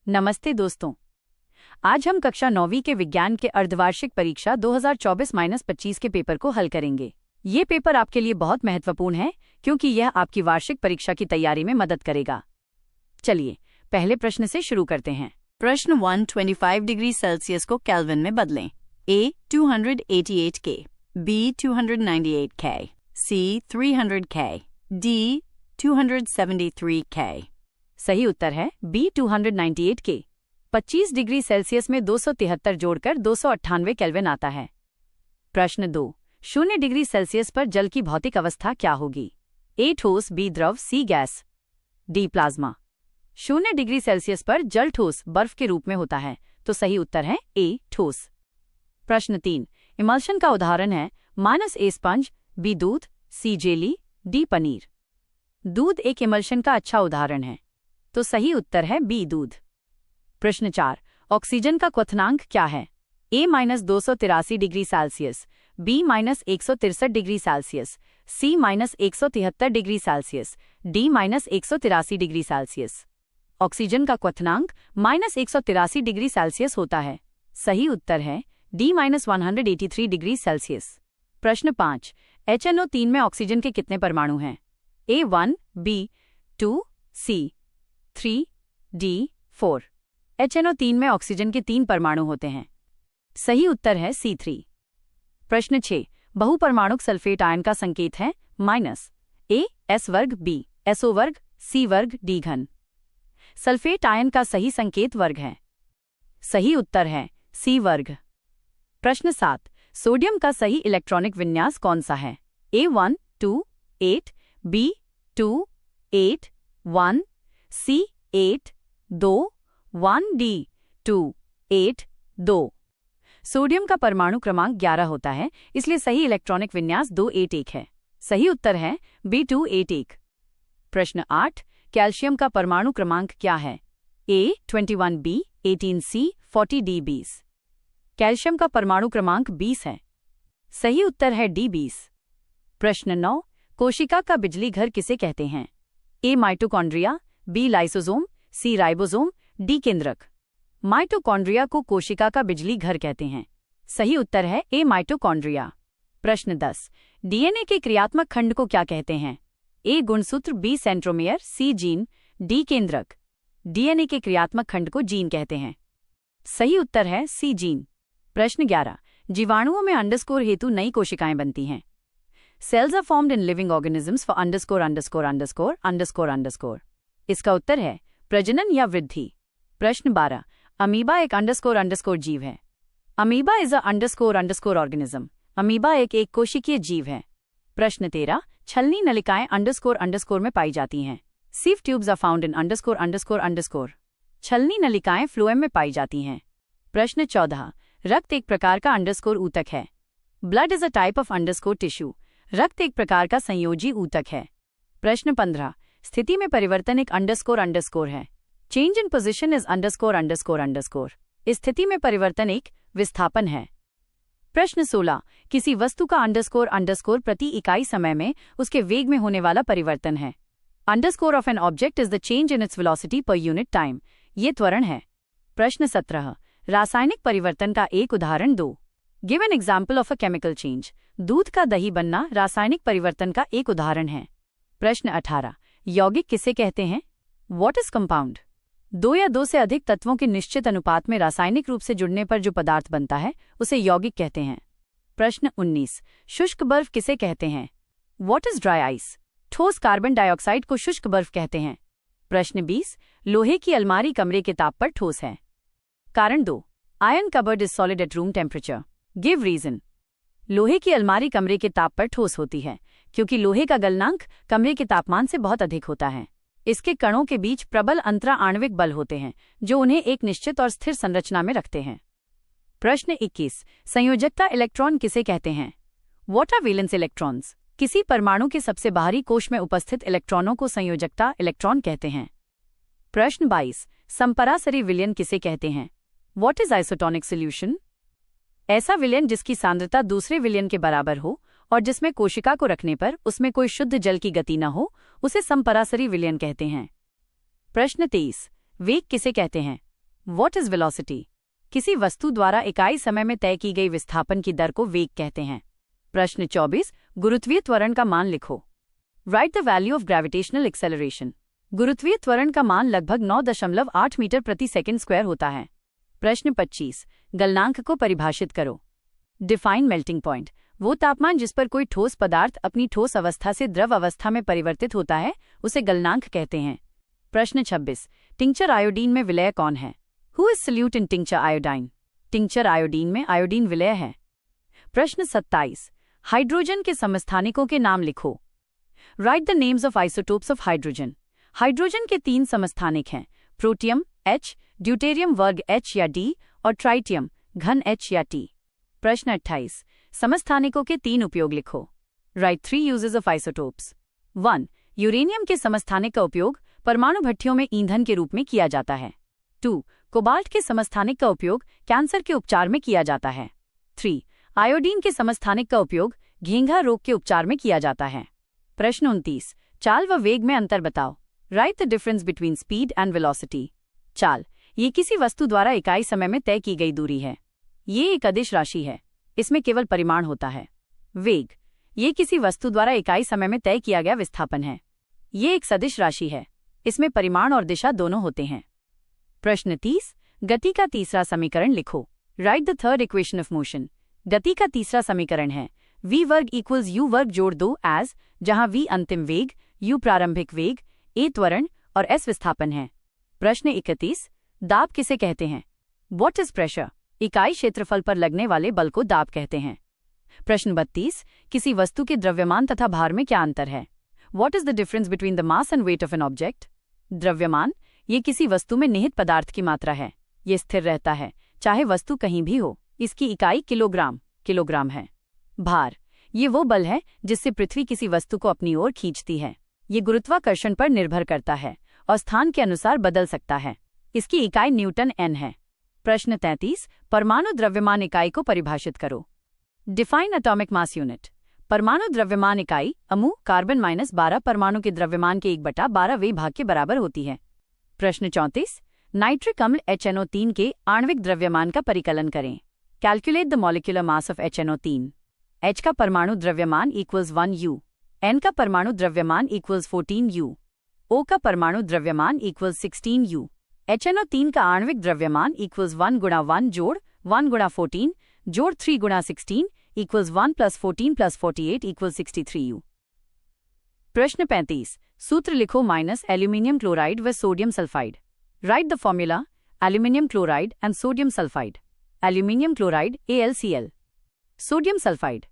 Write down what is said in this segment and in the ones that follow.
नमस्ते दोस्तों। आज हम कक्षा 9वीं के विज्ञान के अर्धवार्षिक परीक्षा 2024-25 के पेपर को हल करेंगे। ये पेपर आपके लिए बहुत महत्वपूर्ण है क्योंकि यह आपकी वार्षिक परीक्षा की तैयारी में मदद करेगा। चलिए पहले प्रश्न से शुरू करते हैं। प्रश्न 1, 25 डिग्री सेल्सियस को केल्विन में बदलें। A 288 K, B 298 K, C 300 K, D 273 K। सही उत्तर है B 298 K। 25 डिग्री सेल्सियस में 273 जोड़कर 298 केल्विन आता है। प्रश्न 2, 0 डिग्री सेल्सियस पर जल की भौतिक अवस्था क्या होगी? A ठोस, B द्रव, C gas, D plasma. 0 degree Celsius पर जल ठोस बर्फ के रूप में होता है, तो सही उत्तर है A ठोस। प्रश्न 3, इमल्शन का उदाहरण है -A स्पंज, B दूध, C जेली, D पनीर। दूध एक इमल्शन का अच्छा उदाहरण है, तो सही उत्तर है B दूध। प्रश्न 4, ऑक्सीजन का क्वथनांक क्या है? A -283 degree Celsius, B -163 degree Celsius, C -173 degree Celsius, D -183 degree Celsius. Oxygen का क्वथनांक -183 डिग्री सेल्सियस होता है। सही उत्तर है D -183 डिग्री सेल्सियस। प्रश्न 5, HNO3 में ऑक्सीजन के कितने परमाणु हैं? A 1, B 2, C 3, D 4। HNO3 में ऑक्सीजन के 3 परमाणु होते हैं। सही उत्तर है C3। प्रश्न 6, बहुपरमाणुक सल्फेट आयन का संकेत है -A S वर्ग, B SO वर्ग, C वर्ग, D घन। सल्फेट आयन का सही संकेत वर्ग है। सही उत्तर है C वर्ग। प्रश्न 7, सोडियम का सही इलेक्ट्रॉनिक विन्यास कौन सा है? A 1 2 8, B 2 8 1, C 8 2 1, D 2 8 2। Sodium का परमाणु क्रमांक 11 होता है, इसलिए सही इलेक्ट्रॉनिक विन्यास 281 है। सही उत्तर है B 281। प्रश्न 8, कैल्शियम का परमाणु क्रमांक क्या है? A 21, B 18, C 40, D 20। Calcium का परमाणु क्रमांक 20 है। सही उत्तर है D 20। प्रश्न 9, कोशिका का बिजली घर किसे कहते हैं? A mitochondria, B lysosome, C ribosome, D केंद्रक। माइटोकॉन्ड्रिया को कोशिका का बिजली घर कहते हैं। सही उत्तर है A माइटोकॉन्ड्रिया। प्रश्न 10, डीएनए के क्रियात्मक खंड को क्या कहते हैं? A गुणसूत्र, B centromere, C gene, D केंद्रक। डीएनए के क्रियात्मक खंड को जीन कहते हैं। सही उत्तर है C जीन। प्रश्न 11, जीवाणुओं में अंडरस्कोर हेतु नई कोशिकाएं बनती हैं। Cells are formed in living organisms for _______। इसका उत्तर है प्रजनन या वृद्धि। प्रश्न 12, अमीबा एक ___ जीव है। Amoeba is ___ organism. अमीबा एक कोशिकीय जीव है। प्रश्न 13, छलनी नलिकाएं ___ में पाई जाती हैं। Sieve tubes are found in _____। छलनी नलिकाएं फ्लोएम में पाई जाती हैं। प्रश्न 14, रक्त एक प्रकार का _ ऊतक है। Blood is a type of _ tissue। रक्त एक प्रकार का संयोजी ऊतक है। प्रश्न 15, स्थिति में परिवर्तन एक ___ है। Change in position is ____। इस स्थिति में परिवर्तन एक विस्थापन है। प्रश्न 16, किसी वस्तु का ___ प्रति इकाई समय में उसके वेग में होने वाला परिवर्तन है। _ Of an object is the change in its velocity per unit time. ये त्वरण है। प्रश्न 17, रासायनिक परिवर्तन का एक उदाहरण दो। Give an example of a chemical change. दूध का दही बनना रासायनिक परिवर्तन का एक उदाहरण है। प्रश्न 18, यौगिक किसे कहते हैं? What is compound? 2 या 2 से अधिक तत्वों के निश्चित अनुपात में रासायनिक रूप से जुड़ने पर जो पदार्थ बनता है उसे यौगिक कहते हैं। प्रश्न 19, शुष्क बर्फ किसे कहते हैं? What is dry ice? ठोस कार्बन डाइऑक्साइड को शुष्क बर्फ कहते हैं। प्रश्न 20, लोहे की अलमारी कमरे के ताप पर ठोस है। कारण 2, iron cupboard is solid at room temperature. Give reason. लोहे की अलमारी कमरे के ताप पर ठोस होती है क्योंकि लोहे का गलनांक कमरे के तापमान से बहुत अधिक होता है। इसके कणों के बीच प्रबल अंतरा आणविक बल होते हैं जो उन्हें एक निश्चित और स्थिर संरचना में रखते हैं। प्रश्न 21, संयोजकता इलेक्ट्रॉन किसे कहते हैं? What are valence electrons? किसी परमाणु के सबसे बाहरी कोश में उपस्थित इलेक्ट्रॉनों को संयोजकता इलेक्ट्रॉन कहते हैं। प्रश्न 22, समपरासरी विलयन किसे कहते हैं? What is isotonic solution? ऐसा विलयन जिसकी सांद्रता दूसरे विलयन के बराबर हो और जिसमें कोशिका को रखने पर उसमें कोई शुद्ध जल की गति न हो, उसे समपरासरी विलयन कहते हैं। प्रश्न 23, वेग किसे कहते हैं? What is velocity? किसी वस्तु द्वारा इकाई समय में तय की गई विस्थापन की दर को वेग कहते हैं। प्रश्न 24, गुरुत्वीय त्वरण का मान लिखो। Write the value of gravitational acceleration. गुरुत्वीय त्वरण का मान लगभग 9.8 मीटर प्रति सेकंड स्क्वायर होता है। प्रश्न 25, गलनांक को परिभाषित करो। Define melting point. वो तापमान जिस पर कोई ठोस पदार्थ अपनी ठोस अवस्था से द्रव अवस्था में परिवर्तित होता है उसे गलनांक कहते हैं। प्रश्न 26, टिंचर आयोडीन में विलय कौन है? Who is salute in tincture iodine? Tincture iodine में आयोडीन विलय है। प्रश्न 27, हाइड्रोजन के समस्थानिकों के नाम लिखो। Write the names of isotopes of hydrogen. Hydrogen के 3 समस्थानिक हैं, प्रोटियम H, ड्यूटेरियम वर्ग H या D और ट्राइटियम घन H या T। प्रश्न 28, समस्थानिकों के 3 उपयोग लिखो। Right 3 uses of isotopes. 1, uranium के समस्थानिक का उपयोग परमाणु भट्टियों में ईंधन के रूप में किया जाता है। 2, कोबाल्ट के समस्थानिक का उपयोग कैंसर के उपचार में किया जाता है। 3, आयोडीन के समस्थानिक का उपयोग घेंघा रोग के उपचार में किया जाता है। प्रश्न 29, चाल व वेग में अंतर बताओ। Right the difference between speed and velocity. चाल, ये किसी वस्तु द्वारा इकाई समय में तय की गई दूरी है। ये एक अदिश राशि है, इसमें केवल परिमाण होता है। वेग, ये किसी वस्तु द्वारा इकाई समय में तय किया गया विस्थापन है। ये एक सदिश राशि है, इसमें परिमाण और दिशा दोनों होते हैं। प्रश्न 30, गति का तीसरा समीकरण लिखो। Write the third equation of motion. गति का तीसरा समीकरण है v वर्ग इक्वल्स u वर्ग जोड़ 2 एज, जहां v अंतिम वेग, u प्रारंभिक वेग, a त्वरण और s विस्थापन है। प्रश्न 31, दाब किसे कहते हैं? What is pressure? इकाई क्षेत्रफल पर लगने वाले बल को दाब कहते हैं। प्रश्न 32, किसी वस्तु के द्रव्यमान तथा भार में क्या अंतर है? What is the difference between the mass and weight of an object? द्रव्यमान, ये किसी वस्तु में निहित पदार्थ की मात्रा है। ये स्थिर रहता है चाहे वस्तु कहीं भी हो। इसकी इकाई किलोग्राम है। भार, ये वो बल है जिससे पृथ्वी किसी वस्तु को अपनी ओर खींचती है। ये गुरुत्वाकर्षण पर निर्भर करता है और स्थान के अनुसार बदल सकता है। इसकी इकाई न्यूटन N है। प्रश्न 33, परमाणु द्रव्यमान इकाई को परिभाषित करो। Define atomic mass unit. परमाणु द्रव्यमान इकाई अमु कार्बन -12 परमाणु के द्रव्यमान के 1/12वें भाग के बराबर होती है। प्रश्न 34, नाइट्रिक अम्ल HNO3 के आणविक द्रव्यमान का परिकलन करें। Calculate the molecular mass of HNO3। H का परमाणु द्रव्यमान इक्वल्स 1U, N का परमाणु द्रव्यमान इक्वल्स 14U, O का परमाणु द्रव्यमान इक्वल्स 16U। HNO3 का आणविक द्रव्यमान इक्वल्स 1 गुणा 1 जोड़ 1 गुणा 14 जोड़ 3 गुणा 16 इक्वल्स 1 + 14 + 48 इक्वल्स 63U। प्रश्न 35, सूत्र लिखो माइनस एल्यूमिनियम क्लोराइड व sodium sulphide. Right the formula aluminium chloride and sodium sulphide. Aluminium chloride AlCl, sodium sulphide.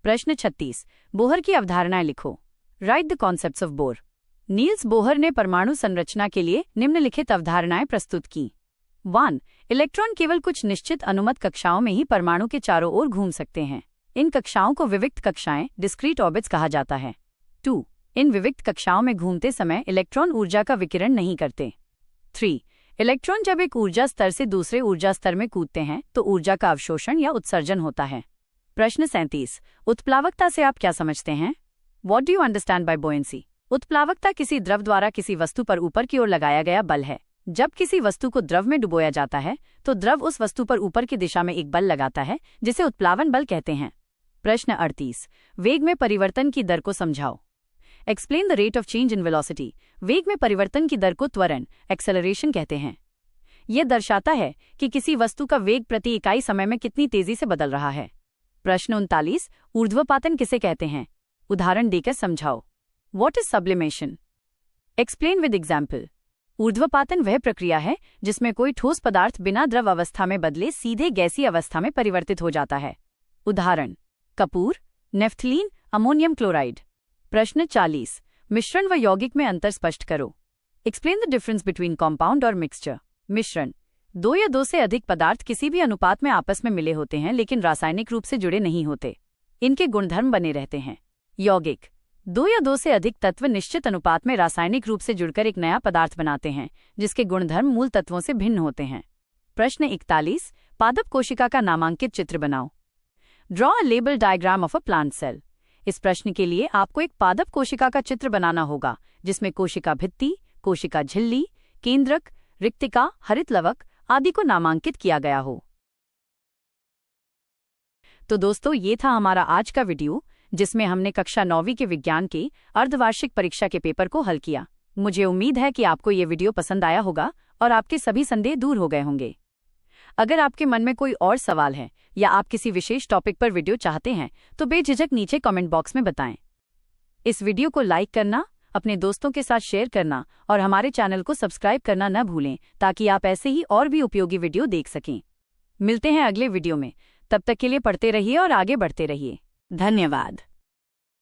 प्रश्न 36, बोहर की अवधारणाएं लिखो। Write the concepts of bore. Niels Bohr ने परमाणु संरचना के लिए निम्नलिखित अवधारणाएं प्रस्तुत की। 1, इलेक्ट्रॉन केवल कुछ निश्चित अनुमत कक्षाओं में ही परमाणु के चारों ओर घूम सकते हैं। इन कक्षाओं को विविक्त कक्षाएं डिस्क्रीट ऑर्बिट्स कहा जाता है। 2, इन विविक्त कक्षाओं में घूमते समय इलेक्ट्रॉन ऊर्जा का विकिरण नहीं करते। 3, इलेक्ट्रॉन जब एक ऊर्जा स्तर से दूसरे ऊर्जा स्तर में कूदते हैं तो ऊर्जा का अवशोषण या उत्सर्जन होता है। प्रश्न 37, उत्प्लावकता से आप क्या समझते हैं? What do you understand by buoyancy? उत्प्लावकता किसी द्रव द्वारा किसी वस्तु पर ऊपर की ओर लगाया गया बल है। जब किसी वस्तु को द्रव में डुबोया जाता है तो द्रव उस वस्तु पर ऊपर की दिशा में एक बल लगाता है जिसे उत्प्लावन बल कहते हैं। प्रश्न 38, वेग में परिवर्तन की दर को समझाओ। Explain the rate of change in velocity. वेग में परिवर्तन की दर को त्वरण एक्सेलरेशन कहते हैं। यह दर्शाता है कि किसी वस्तु का वेग प्रति इकाई समय में कितनी तेजी से बदल रहा है। प्रश्न 39, ऊर्ध्वपातन किसे कहते हैं? उदाहरण देकर समझाओ। What is sublimation? Explain with example. ऊर्ध्वपातन वह प्रक्रिया है जिसमें कोई ठोस पदार्थ बिना द्रव अवस्था में बदले सीधे गैसीय अवस्था में परिवर्तित हो जाता है। उदाहरण, कपूर, नेफ्थलीन, अमोनियम क्लोराइड। प्रश्न 40, मिश्रण व यौगिक में अंतर स्पष्ट करो। Explain the difference between compound और मिक्सचर। मिश्रण, 2 या 2 से अधिक पदार्थ किसी भी अनुपात में आपस में मिले होते हैं लेकिन रासायनिक रूप से जुड़े नहीं होते। इनके गुणधर्म बने रहते हैं। यौगिक, 2 या 2 से अधिक तत्व निश्चित अनुपात में रासायनिक रूप से जुड़कर एक नया पदार्थ बनाते हैं जिसके गुणधर्म मूल तत्वों से भिन्न होते हैं। प्रश्न 41, पादप कोशिका का नामांकित चित्र बनाओ। Draw a label diagram of a plant cell. इस प्रश्न के लिए आपको एक पादप कोशिका का चित्र बनाना होगा जिसमें कोशिका भित्ति, कोशिका झिल्ली, केंद्रक, रिक्तिका, हरित लवक, आदि को नामांकित किया गया हो। तो दोस्तों, ये था हमारा आज का वीडियो, जिसमें हमने कक्षा 9वीं के विज्ञान की अर्धवार्षिक परीक्षा के पेपर को हल किया। मुझे उम्मीद है कि आपको ये वीडियो पसंद आया होगा और आपके सभी संदेह दूर हो गए होंगे। अगर आपके मन में कोई और सवाल है या आप किसी विशेष टॉपिक पर वीडियो चाहते हैं तो बेझिझक नीचे कमेंट बॉक्स में बताएं। इस वीडियो को लाइक करना, अपने दोस्तों के साथ शेयर करना और हमारे चैनल को सब्सक्राइब करना न भूलें, ताकि आप ऐसे ही और भी उपयोगी वीडियो देख सकें। मिलते हैं अगले वीडियो में। तब तक के लिए पढ़ते रहिए और आगे बढ़ते रहिए। धन्यवाद।